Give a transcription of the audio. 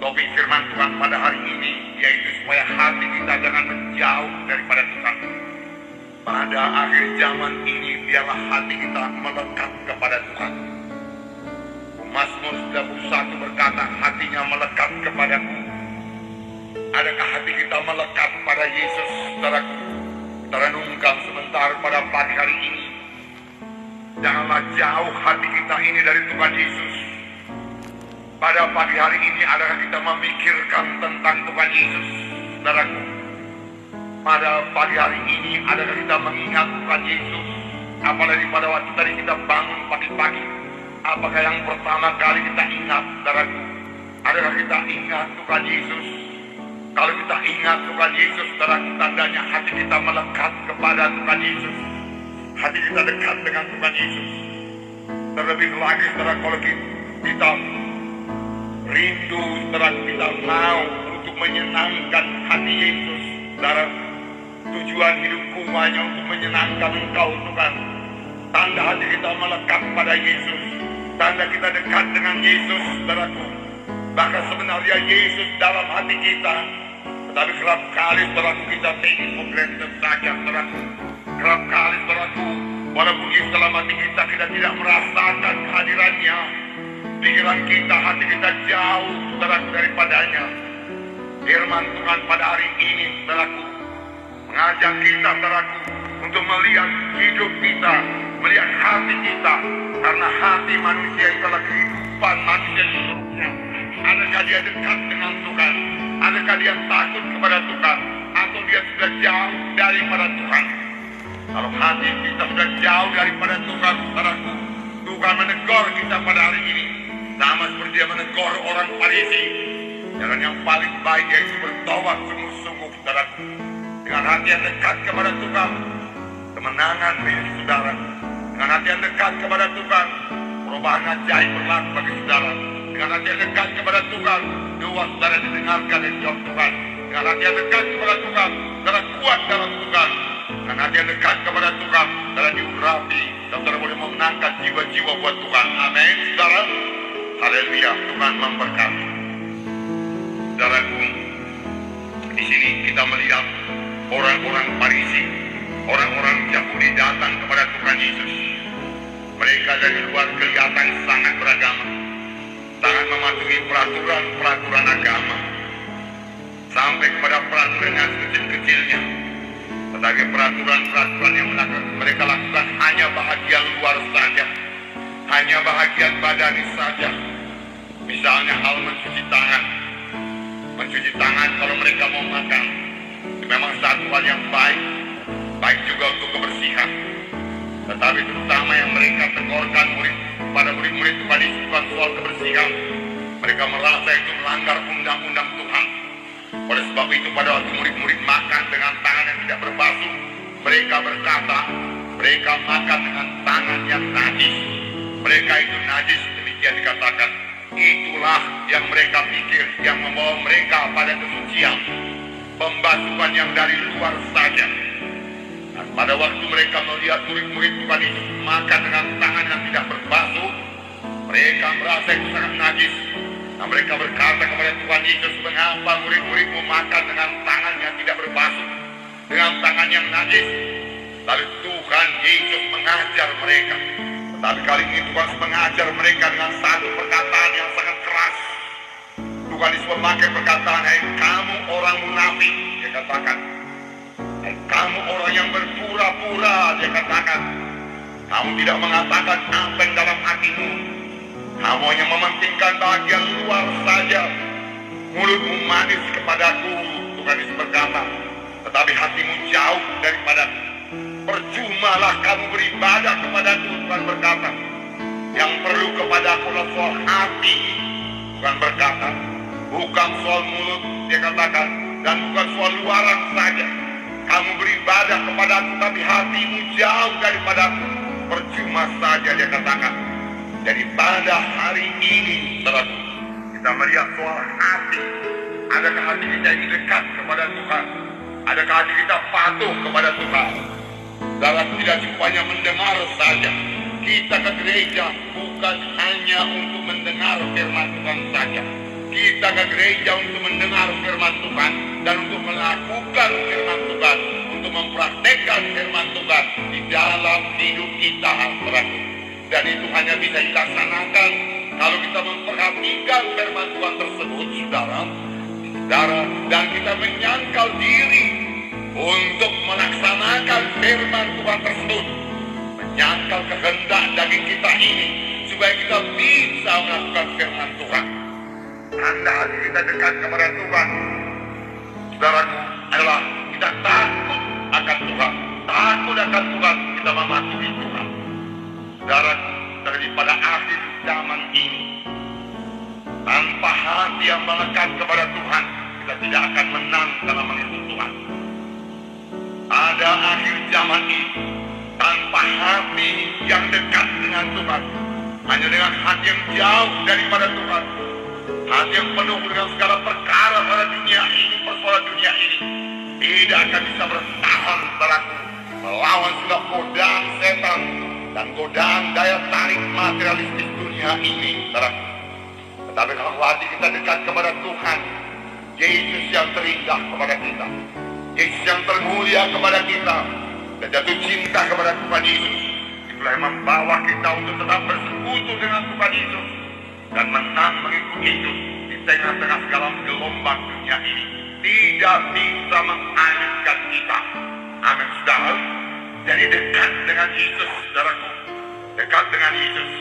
Topik firman Tuhan pada hari ini yaitu supaya hati kita jangan menjauh daripada Tuhan. Pada akhir zaman ini biarlah hati kita melekat kepada Tuhan. Mazmur 91 berkata, hatinya melekat kepadaku. Adakah hati kita melekat pada Yesus, saudaraku? Kita renungkan sebentar pada pagi hari ini. Janganlah jauh hati kita ini dari Tuhan Yesus. Pada pagi hari ini adakah kita memikirkan tentang Tuhan Yesus, saudaraku? Pada pagi hari ini adakah kita mengingat Tuhan Yesus? Apalagi pada waktu tadi kita bangun pagi-pagi, apakah yang pertama kali kita ingat, saudaraku? Adakah kita ingat Tuhan Yesus? Kalau kita ingat Tuhan Yesus, saudaraku, tandanya hati kita melekat kepada Tuhan Yesus. Hati kita dekat dengan Tuhan Yesus. Terlebih lagi, saudara, kalau kita rindu, saudara, kita mau untuk menyenangkan hati Yesus, saudara. Tujuan hidupku hanya untuk menyenangkan Engkau, Tuhan. Tanda hati kita melekat pada Yesus, tanda kita dekat dengan Yesus, saudaraku. Bahkan sebenarnya Yesus dalam hati kita, tetapi kerap kali, saudaraku, kita take for granted saja, saudaraku. Kerap kali, saudaraku, walaupun Yesus dalam hati kita tidak merasakan kehadirannya. Pikiran kita, hati kita jauh, saudaraku, daripadanya. Firman Tuhan pada hari ini, saudaraku, mengajak kita, saudaraku, untuk melihat hidup kita, melihat hati kita. Karena hati manusia itu adalah kehidupan manusia seluruhnya. Adakah dia dekat dengan Tuhan? Adakah dia takut kepada Tuhan? Atau dia sudah jauh daripada Tuhan? Kalau hati kita sudah jauh daripada Tuhan, saudaraku, Tuhan menegur kita pada hari ini. Sama seperti dia menegur orang Farisi. Jalan yang paling baik yaitu bertobat sungguh-sungguh, saudaraku. Dengan hati yang dekat kepada Tuhan, kemenangan milik saudara. Dengan hati yang dekat kepada Tuhan, perubahan ajaib berlaku bagi saudara. Dengan hati yang dekat kepada Tuhan, doa saudara didengarkan dari Tuhan. Dengan hati yang dekat kepada Tuhan, saudara kuat dalam Tuhan. Dengan hati yang dekat kepada Tuhan, saudara diurapi, saudara boleh memenangkan jiwa-jiwa buat Tuhan. Amin, saudara. Haleluya, Tuhan memberkati. Saudaraku, di sini kita melihat orang-orang Farisi, orang-orang Yahudi datang kepada Tuhan Yesus. Mereka dari luar kelihatan sangat beragama, sangat mematuhi peraturan-peraturan agama, sampai kepada peraturan yang kecil-kecilnya. Tetapi peraturan-peraturan yang mereka lakukan hanya bahagian luar saja, hanya bahagian badani saja. Misalnya hal mencuci tangan. Mencuci tangan kalau mereka mau makan, memang satu hal yang baik juga untuk kebersihan. Tetapi terutama yang mereka tegurkan pada murid-murid Tuhan Yesus bukan soal kebersihan. Mereka merasa itu melanggar undang-undang Tuhan. Oleh sebab itu pada waktu murid-murid makan dengan tangan yang tidak berbasuh, mereka berkata, mereka makan dengan tangan yang najis. Mereka itu najis, demikian dikatakan. Itulah yang mereka pikir yang membawa mereka pada kesucian, pembasuhan yang dari luar saja. Dan pada waktu mereka melihat murid-murid Tuhan itu makan dengan tangan yang tidak berbasuh, mereka merasa itu sangat najis. Dan mereka berkata kepada Tuhan Yesus, mengapa murid-muridmu makan dengan tangan yang tidak berbasuh, dengan tangan yang najis? Lalu Tuhan Yesus mengajar mereka. Tapi kali ini Tuhan mengajar mereka dengan satu perkataan yang sangat keras. Tuhan Yesus memakai perkataan, hai kamu orang munafik, dia katakan. Hai kamu orang yang berpura-pura, dia katakan. Kamu tidak mengatakan apa yang dalam hatimu. Kamu hanya mementingkan bagian luar saja. Mulutmu manis kepadaku, Tuhan Yesus berkata, tetapi hatimu jauh daripadaku. Percumalah kamu beribadah kepadaku, Tuhan berkata. Yang perlu kepadaku adalah soal hati, Tuhan berkata. Bukan soal mulut, dia katakan. Dan bukan soal luaran saja. Kamu beribadah kepadaku, tapi hatimu jauh daripadaku. Percuma saja, dia katakan. Jadi pada hari ini, saudaraku, kita melihat soal hati. Adakah hati kita ini dekat kepada Tuhan? Adakah hati kita patuh kepada Tuhan? Dalam tidak cukupnya mendengar saja. Kita ke gereja bukan hanya untuk mendengar firman Tuhan saja, kita ke gereja untuk mendengar firman Tuhan dan untuk melakukan firman Tuhan, untuk mempraktekkan firman Tuhan di dalam hidup kita, saudaraku. Dan itu hanya bisa dilaksanakan kalau kita memperhatikan firman Tuhan tersebut, saudara, dan kita menyangkal diri untuk melaksanakan firman Tuhan tersebut, menyangkal kehendak daging kita ini supaya kita bisa melakukan firman Tuhan. Tanda hati kita dekat kepada Tuhan, saudaraku, adalah kita takut akan Tuhan. Takut akan Tuhan, kita mematuhi Tuhan. Saudaraku, daripada akhir zaman ini, tanpa hati yang melekat kepada Tuhan, kita tidak akan menang dalam mengikut Tuhan. Ada akhir zaman ini, tanpa hati yang dekat dengan Tuhan, hanya dengan hati yang jauh daripada Tuhan, hati yang penuh dengan segala perkara pada dunia ini, persoalan dunia ini, tidak akan bisa bertahan, saudaraku, melawan segala godaan setan dan godaan daya tarik materialistik dunia ini, saudaraku. Tetapi kalau hati kita dekat kepada Tuhan, Yesus yang terindah kepada kita, Yesus yang termulia kepada kita, dan jatuh cinta kepada Tuhan Yesus, itulah yang membawa kita untuk tetap bersekutu dengan Tuhan Yesus dan menang mengikut Yesus di tengah-tengah segala gelombang dunia ini. Tidak bisa menghanyutkan kita. Amin, saudara. Jadi dekat dengan Yesus, saudaraku. Dekat dengan Yesus.